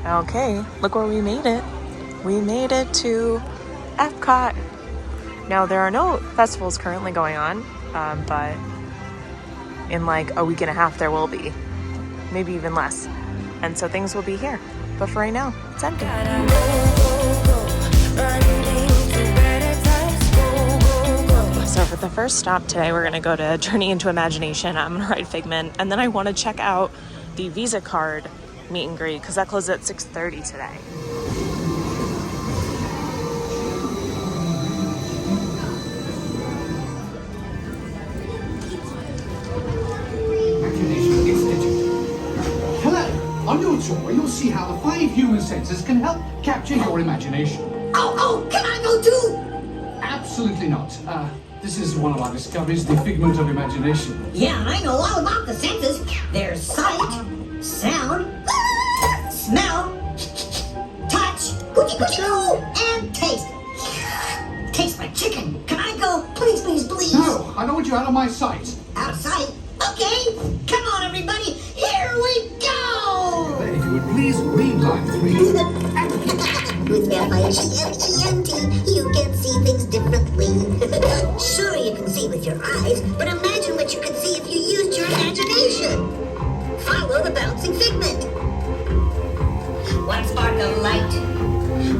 Okay, look where we made it. We made it to Epcot. Now, there are no festivals currently going on, but in like a week and a half there will be. Maybe even less. And so things will be here. But for right now, it's empty. So for the first stop today, we're gonna go to Journey into Imagination. I'm gonna ride Figment, and then I wanna check out the Visa card meet and greet because that closes at 6:30 today. Hello, on your tour you'll see how the 5 human senses can help capture your imagination. Oh, can I go too? Absolutely not. This is one of our discoveries, the figment of imagination. Yeah, I know all about the senses. There's sight, sound, smell, touch, and taste. Tastes like chicken. Can I go? Please, please, please. No, I don't want you out of my sight. Out of sight? Okay. Come on, everybody. Here we go. If you would please read line 3. With F-I-G-M-E-N-T, you can see things differently. Sure, you can see with your eyes, but imagine what you could see if you used your imagination. Follow the bouncing figment. One spark of light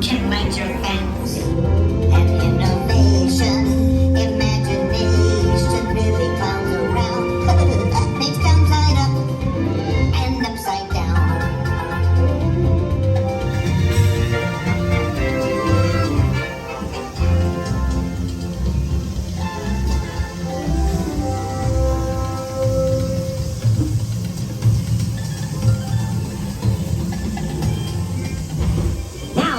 can light your fancy. And innovation, imagination really clowns around. Makes downside up and upside down.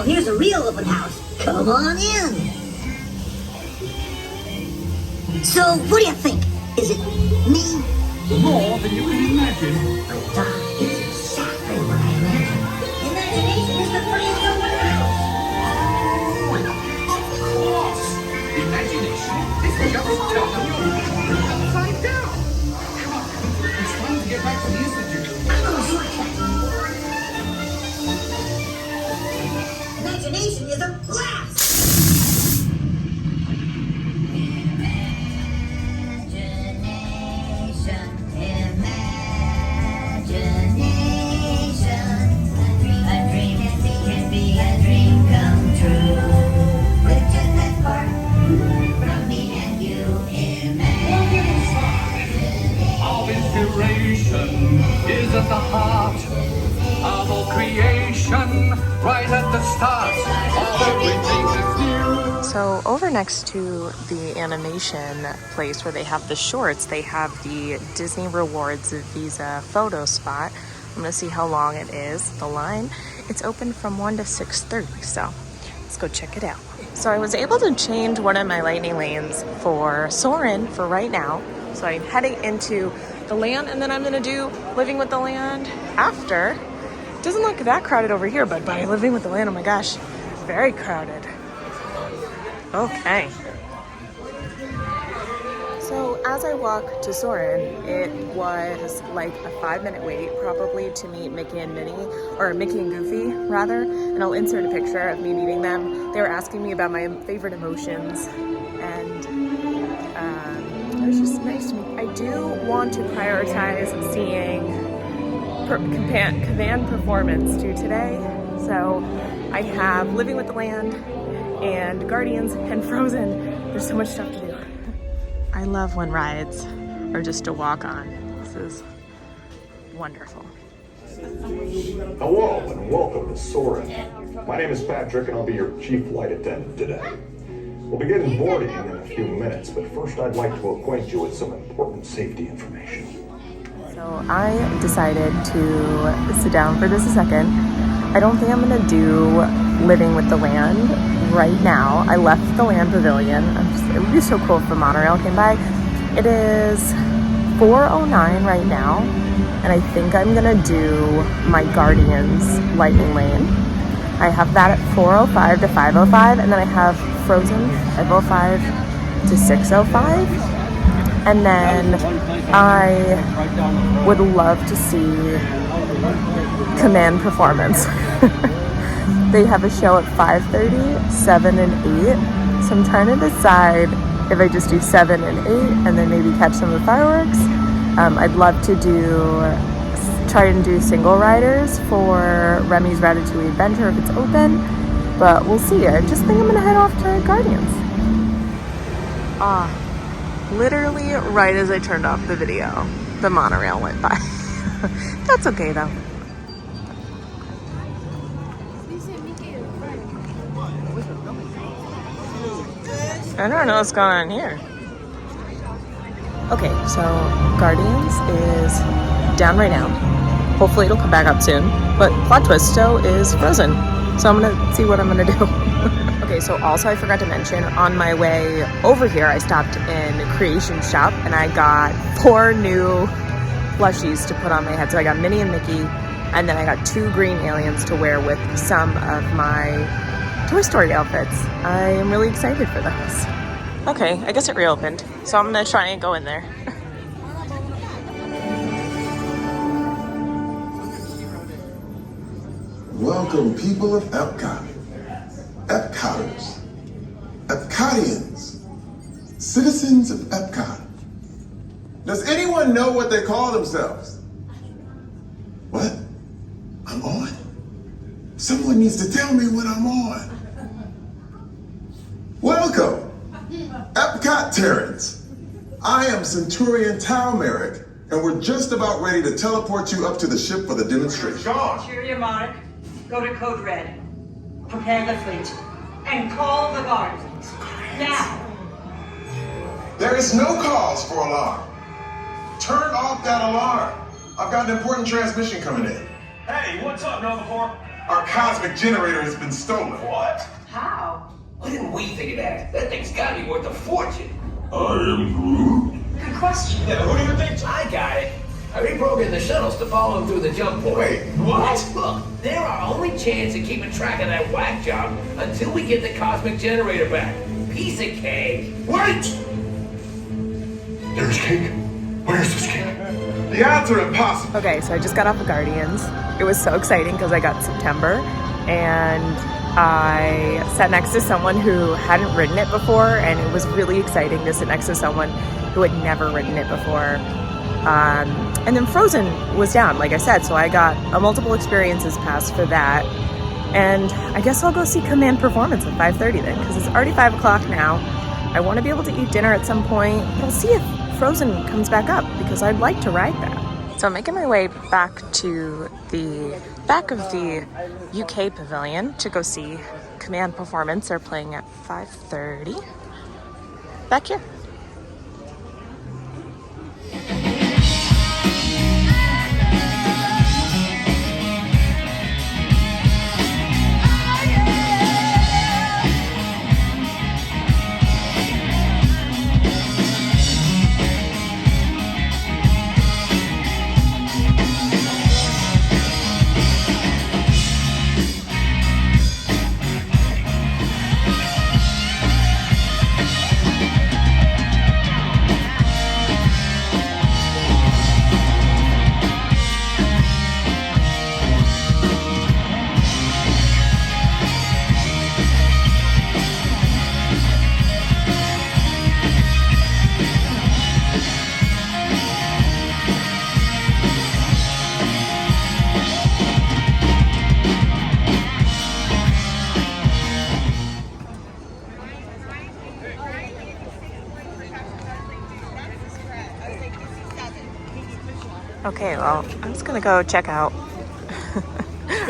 Here's a real open house. Come on in. So, what do you think? Is it me? More than you can imagine. That is exactly what I imagine. Imagination is the brains of open house. Of course! Imagination is just telling you upside down. Come on, it's time to get back to the Institute. I'm on a shortcut. Imagination is a blast! Imagination. A dream can be a dream come true. With just that part from me and you. Of inspiration is at the heart of all creation, right at the start of everything that's new. So over next to the animation place where they have the shorts, they have the Disney Rewards Visa photo spot. I'm gonna see how long it is, the line. It's open from 1 to 6:30, so let's go check it out. So I was able to change one of my lightning lanes for Soarin' for right now. So I'm heading into the land, and then I'm gonna do Living with the Land after. Doesn't look that crowded over here, but by Living with the Land, oh my gosh, very crowded. Okay. So as I walk to Soarin', it was like a 5-minute wait probably to meet Mickey and Minnie, or Mickey and Goofy rather, and I'll insert a picture of me meeting them. They were asking me about my favorite emotions, and it was just nice to meet. I do want to prioritize seeing Cavan performance too today. So I have Living with the Land and Guardians and Frozen. There's so much stuff to do. I love when rides are just a walk on. This is wonderful. Hello and welcome to Soarin'. My name is Patrick and I'll be your chief flight attendant today. We'll begin boarding in a few minutes, but first I'd like to acquaint you with some important safety information. So I decided to sit down for just a second. I don't think I'm gonna do Living with the Land right now. I left the Land Pavilion. It would be so cool if the monorail came by. It is 4:09 right now, and I think I'm gonna do my Guardians Lightning Lane. I have that at 4:05 to 5:05, and then I have Frozen 5:05 to 6:05. And then I would love to see command performance. They have a show at 5:30, 7, and 8. So I'm trying to decide if I just do 7 and 8 and then maybe catch some of the fireworks. I'd love to try and do single riders for Remy's Ratatouille Adventure if it's open, but we'll see. I just think I'm gonna head off to Guardians. Literally right as I turned off the video, the monorail went by. That's okay though. I don't know what's going on here. Okay, so Guardians is down right now. Hopefully it'll come back up soon. But plot twist, so is Frozen. So I'm gonna see what I'm gonna do. Okay, so also I forgot to mention, on my way over here, I stopped in Creation Shop and I got 4 new plushies to put on my head. So I got Minnie and Mickey, and then I got 2 green aliens to wear with some of my Toy Story outfits. I am really excited for those. Okay, I guess it reopened, so I'm gonna try and go in there. Welcome, people of Epcot, Epcoters, Epcotians, citizens of Epcot. Does anyone know what they call themselves? What? I'm on? Someone needs to tell me what I'm on. Welcome, Epcot Terrans. I am Centurion Tau Merrick, and we're just about ready to teleport you up to the ship for the demonstration. Cheerio, Monarch. Go to Code Red. Prepare the fleet. And call the guard. Now. There is no cause for alarm. Turn off that alarm. I've got an important transmission coming in. Hey, what's up, Nova Corps? Our cosmic generator has been stolen. What? How? Why didn't we think of that? That thing's gotta be worth a fortune. I am Groot. Good question. Yeah, who do you think? I got it. I reprogrammed the shuttles to follow him through the jump point. Wait, what? Look, they're our only chance of keeping track of that whack job until we get the cosmic generator back. Piece of cake. Wait! There's cake. Where's this cake? The odds are impossible. Okay, so I just got off of Guardians. It was so exciting because I got September, and I sat next to someone who hadn't ridden it before, and it was really exciting to sit next to someone who had never ridden it before. And then Frozen was down, like I said, so I got a multiple experiences pass for that. And I guess I'll go see Command Performance at 5:30 then, because it's already 5 o'clock now. I want to be able to eat dinner at some point. We'll see if Frozen comes back up, because I'd like to ride that. So I'm making my way back to the back of the UK pavilion to go see Command Performance. They're playing at 5:30. Back here. Okay, well, I'm just gonna go check out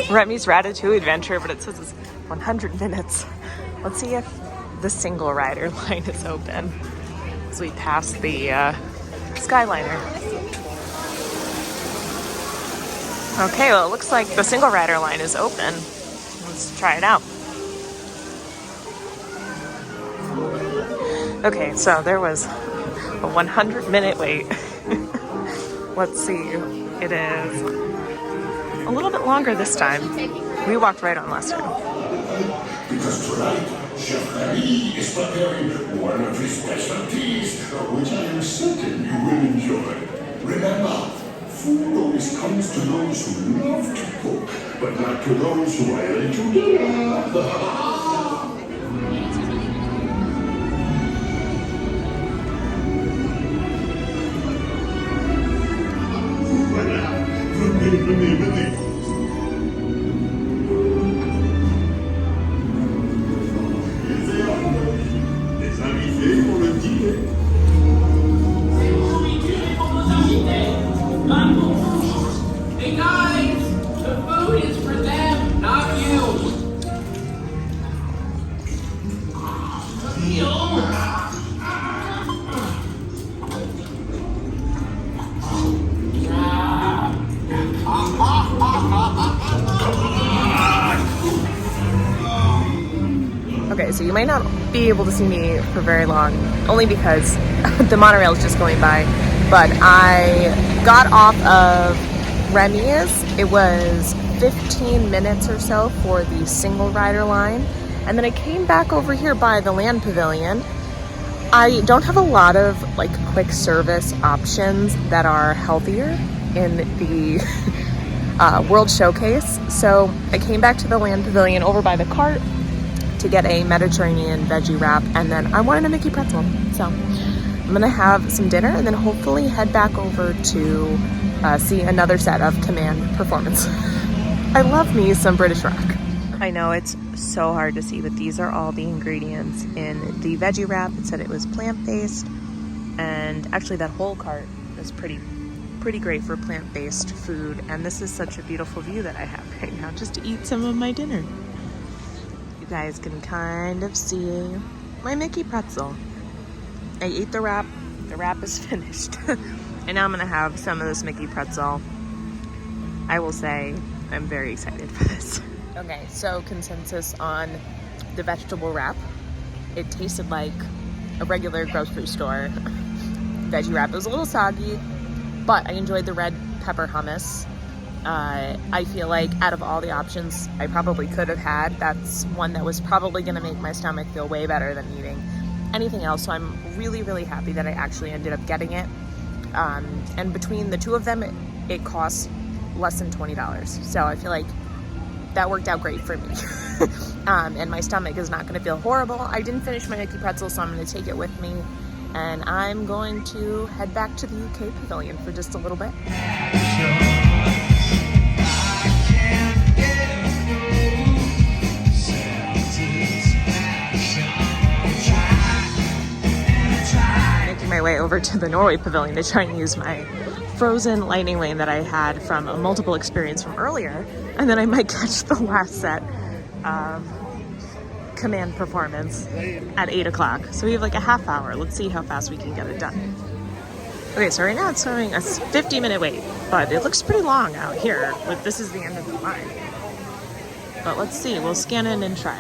Remy's Ratatouille Adventure, but it says it's 100 minutes. Let's see if the single rider line is open as we pass the Skyliner. Okay, well, it looks like the single rider line is open. Let's try it out. Okay, so there was a 100-minute wait. Let's see, it is a little bit longer this time. We walked right on last time. Because tonight, Chef Remy is preparing one of his specialties, which I am certain you will enjoy. Remember, Food always comes to those who love to cook, but not to those who are ready to dinner. Venez. Les invités pour le dîner. Hey guys, the food is for them, not you. Okay, so you might not be able to see me for very long, only because the monorail is just going by, but I got off of Remy's. It was 15 minutes or so for the single rider line, and then I came back over here by the Land Pavilion. I don't have a lot of like quick service options that are healthier in the World Showcase, so I came back to the Land Pavilion over by the cart to get a Mediterranean veggie wrap, and then I wanted a Mickey pretzel. So I'm gonna have some dinner and then hopefully head back over to see another set of Command performance. I love me some British rock. I know it's so hard to see, but these are all the ingredients in the veggie wrap. It said it was plant-based, and actually that whole cart is pretty great for plant-based food. And this is such a beautiful view that I have right now just to eat some of my dinner. You guys can kind of see my Mickey pretzel. I ate the wrap is finished. And now I'm gonna have some of this Mickey pretzel. I will say I'm very excited for this. Okay, so consensus on the vegetable wrap. It tasted like a regular grocery store veggie wrap. It was a little soggy, but I enjoyed the red pepper hummus. I feel like out of all the options I probably could have had, that's one that was probably gonna make my stomach feel way better than eating anything else. So I'm really happy that I actually ended up getting it. And between the two of them, it costs less than $20. So I feel like that worked out great for me. And my stomach is not gonna feel horrible. I didn't finish my Mickey pretzel, so I'm gonna take it with me. And I'm going to head back to the UK Pavilion for just a little bit. Making my way over to the Norway Pavilion to try and use my frozen lightning lane that I had from a multiple experience from earlier, and then I might catch the last set Command performance at 8 o'clock. So we have like a half hour. Let's see how fast we can get it done. Okay, so right now it's showing a 50-minute wait, but it looks pretty long out here. Like this is the end of the line. But let's see, we'll scan in and try.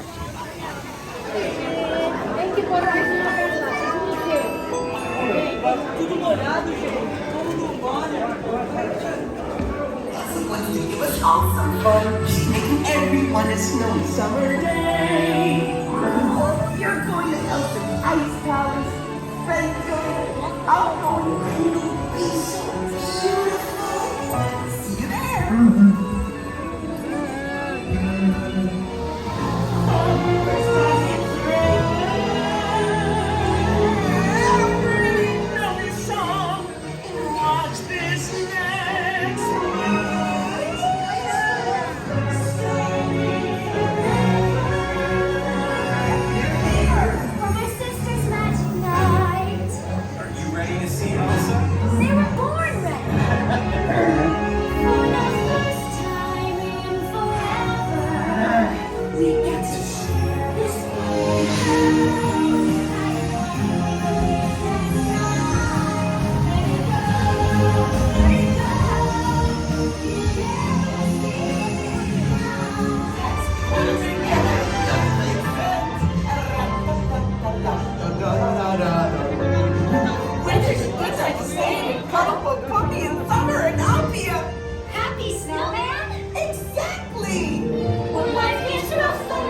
It was awesome fun. She's making everyone a snowy summer day. You're going to help the Ice Palace. Friends going, I'm going to be so beautiful. See you there.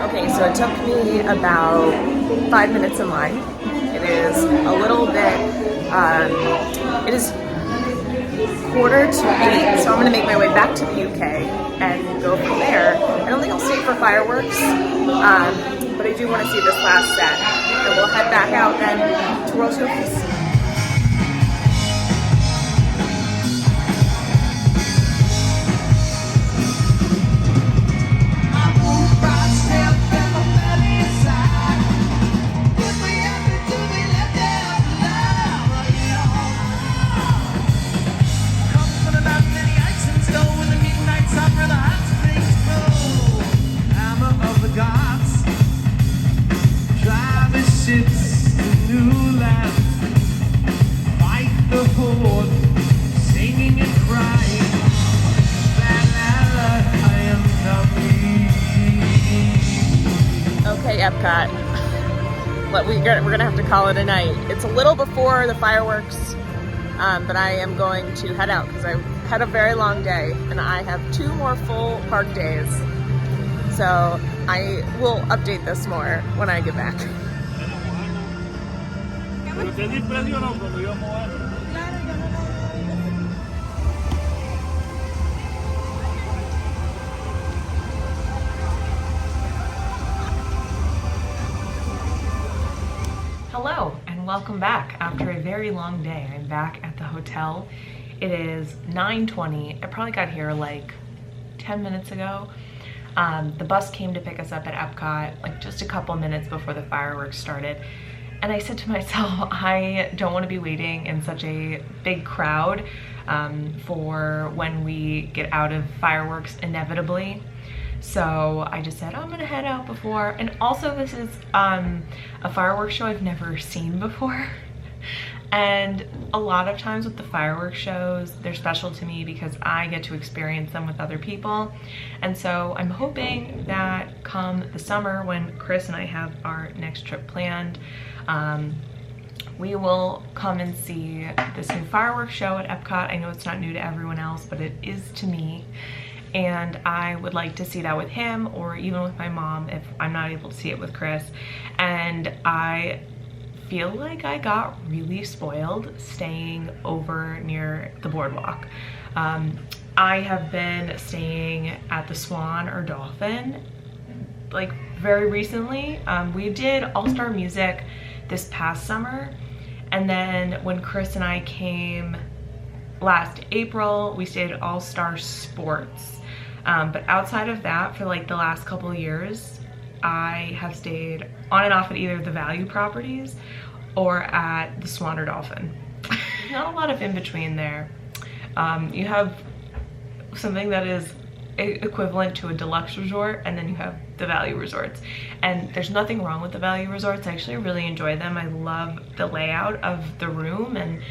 Okay, so it took me about 5 minutes in line. It is a little bit, it is 7:45, so I'm gonna make my way back to the UK and go from there. I don't think I'll stay for fireworks, but I do want to see this last set, and we'll head back out then to World Showcase. Okay, Epcot. We're gonna have to call it a night. It's a little before the fireworks, but I am going to head out because I've had a very long day and I have 2 more full park days. So I will update this more when I get back. Hello and welcome back. After a very long day, I'm back at the hotel. It is 9:20. I probably got here like 10 minutes ago. The bus came to pick us up at Epcot like just a couple minutes before the fireworks started. And I said to myself, I don't want to be waiting in such a big crowd for when we get out of fireworks inevitably. So I just said, I'm gonna head out before. And also this is a fireworks show I've never seen before. And a lot of times with the fireworks shows, they're special to me because I get to experience them with other people. And so I'm hoping that come the summer when Chris and I have our next trip planned, we will come and see this new fireworks show at Epcot. I know it's not new to everyone else, but it is to me. And I would like to see that with him or even with my mom if I'm not able to see it with Chris. And I feel like I got really spoiled staying over near the boardwalk. I have been staying at the Swan or Dolphin like very recently. We did All-Star Music this past summer, and then when Chris and I came last April, we stayed at All-Star Sports. But outside of that, for like the last couple of years, I have stayed on and off at either the Value properties or at the Swan or Dolphin. Not a lot of in between there. You have something that is equivalent to a deluxe resort, and then you have the Value resorts. And there's nothing wrong with the Value resorts. I actually really enjoy them. I love the layout of the room, and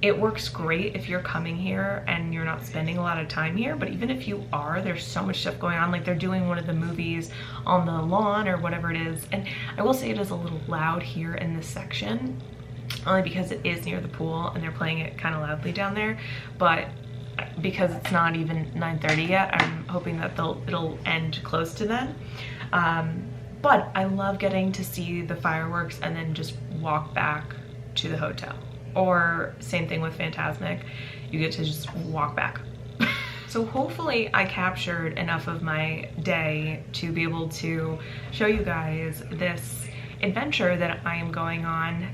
it works great if you're coming here and you're not spending a lot of time here, but even if you are, there's so much stuff going on. Like they're doing one of the movies on the lawn or whatever it is. And I will say it is a little loud here in this section, only because it is near the pool and they're playing it kind of loudly down there. But because it's not even 9:30 yet, I'm hoping that it'll end close to then. But I love getting to see the fireworks and then just walk back to the hotel. Or same thing with Fantasmic, you get to just walk back. So hopefully I captured enough of my day to be able to show you guys this adventure that I am going on.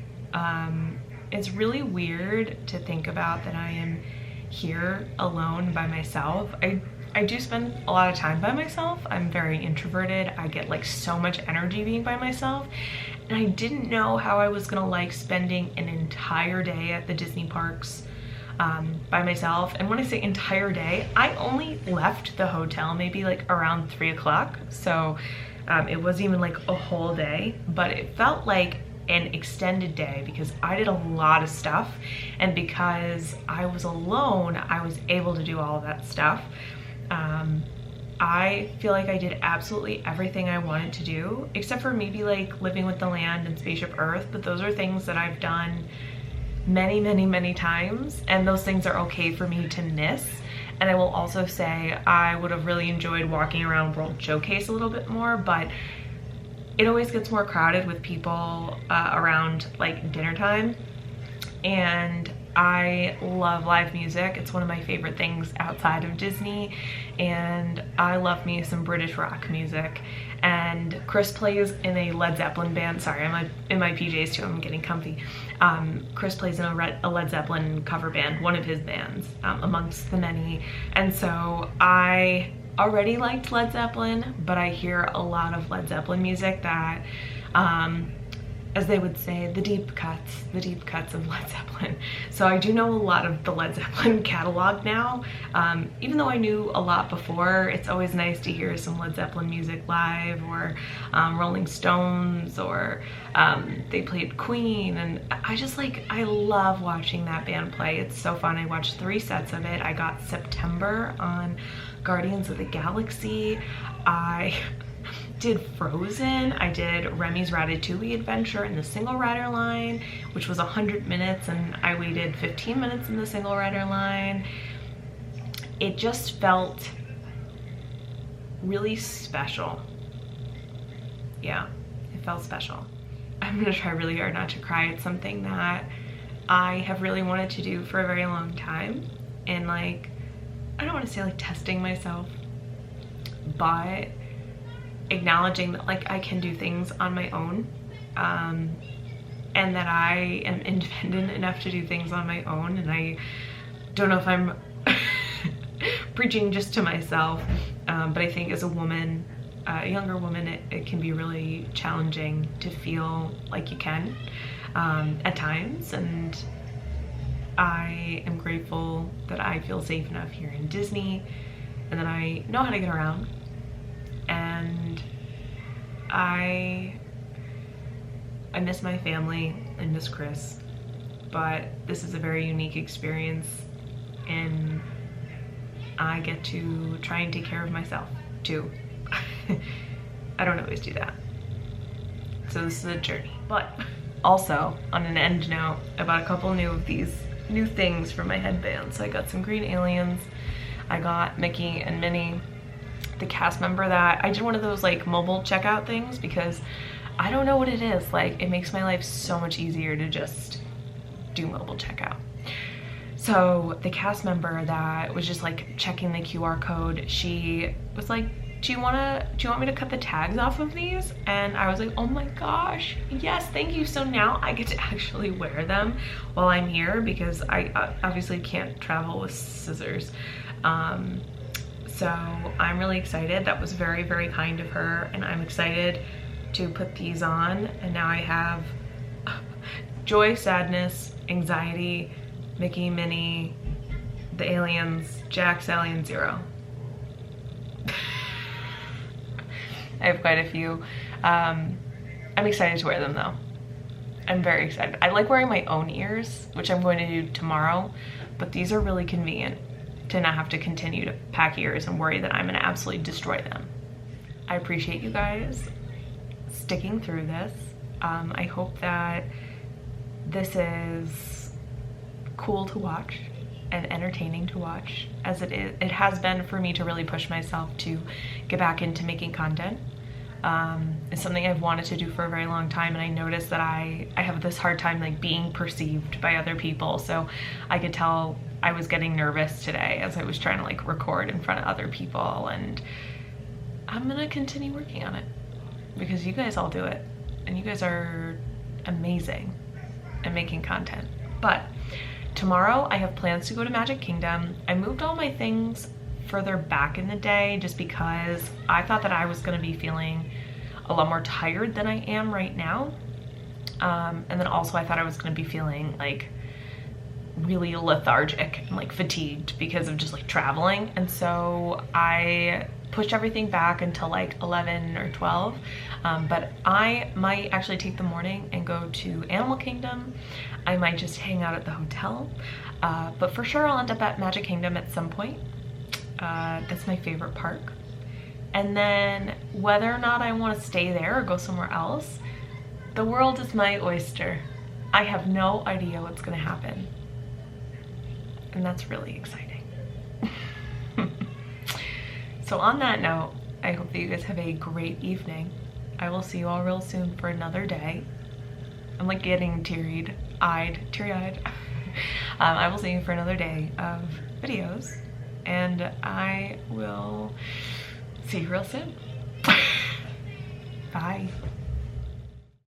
It's really weird to think about that I am here alone by myself. I do spend a lot of time by myself. I'm very introverted. I get like so much energy being by myself. And I didn't know how I was gonna like spending an entire day at the Disney parks by myself. And when I say entire day, I only left the hotel maybe like around 3 o'clock. So it wasn't even like a whole day, but it felt like an extended day because I did a lot of stuff. And because I was alone, I was able to do all of that stuff. I feel like I did absolutely everything I wanted to do, except for maybe like Living with the Land and Spaceship Earth, but those are things that I've done many, many, many times, and those things are okay for me to miss. And I will also say I would have really enjoyed walking around World Showcase a little bit more, but it always gets more crowded with people around like dinner time, and I love live music. It's one of my favorite things outside of Disney, and I love me some British rock music. And Chris plays in a Led Zeppelin band. Sorry, I'm in my PJs too, I'm getting comfy. Chris plays in a Led Zeppelin cover band, one of his bands, amongst the many. And so I already liked Led Zeppelin, but I hear a lot of Led Zeppelin music that, as they would say, the deep cuts of Led Zeppelin. So I do know a lot of the Led Zeppelin catalog now. Even though I knew a lot before, it's always nice to hear some Led Zeppelin music live, or Rolling Stones, or they played Queen, and I love watching that band play. It's so fun. I watched 3 sets of it. I got September on Guardians of the Galaxy. I did Frozen. I did Remy's Ratatouille adventure in the single rider line, which was 100 minutes, and I waited 15 minutes in the single rider line. It just felt really special. Yeah, it felt special. I'm gonna try really hard not to cry. It's something that I have really wanted to do for a very long time, and like, I don't want to say like testing myself, but acknowledging that like I can do things on my own, and that I am independent enough to do things on my own. And I don't know if I'm preaching just to myself, but I think as a woman, a younger woman, it can be really challenging to feel like you can at times. And I am grateful that I feel safe enough here in Disney, and that I know how to get around. And I miss my family, I miss Chris, but this is a very unique experience, and I get to try and take care of myself too. I don't always do that, so this is a journey. But also, on an end note, I bought a couple of these new things for my headband. So I got some green aliens, I got Mickey and Minnie, the cast member that I did one of those like mobile checkout things, because I don't know what it is, like it makes my life so much easier to just do mobile checkout. So the cast member that was just like checking the QR code, she was like, do you want me to cut the tags off of these? And I was like, oh my gosh, yes, thank you. So now I get to actually wear them while I'm here, because I obviously can't travel with scissors. So I'm really excited. That was very, very kind of her, and I'm excited to put these on. And now I have joy, sadness, anxiety, Mickey, Minnie, the aliens, Jax, Alien Zero. I have quite a few. I'm excited to wear them though. I'm very excited. I like wearing my own ears, which I'm going to do tomorrow, but these are really convenient to not have to continue to pack ears and worry that I'm gonna absolutely destroy them. I appreciate you guys sticking through this. I hope that this is cool to watch and entertaining to watch, as it has been for me to really push myself to get back into making content. It's something I've wanted to do for a very long time, and I noticed that I have this hard time like being perceived by other people. So I could tell I was getting nervous today as I was trying to like record in front of other people, and I'm gonna continue working on it because you guys all do it, and you guys are amazing at making content. But tomorrow I have plans to go to Magic Kingdom. I moved all my things further back in the day just because I thought that I was going to be feeling a lot more tired than I am right now. And then also I thought I was going to be feeling like really lethargic and like fatigued because of just like traveling. And so I pushed everything back until like 11 or 12. But I might actually take the morning and go to Animal Kingdom. I might just hang out at the hotel. But for sure I'll end up at Magic Kingdom at some point. That's my favorite park. And then whether or not I want to stay there or go somewhere else, the world is my oyster. I have no idea what's going to happen. And that's really exciting. So on that note, I hope that you guys have a great evening. I will see you all real soon for another day. I'm like getting teary-eyed. I will see you for another day of videos, and I will see you real soon. Bye.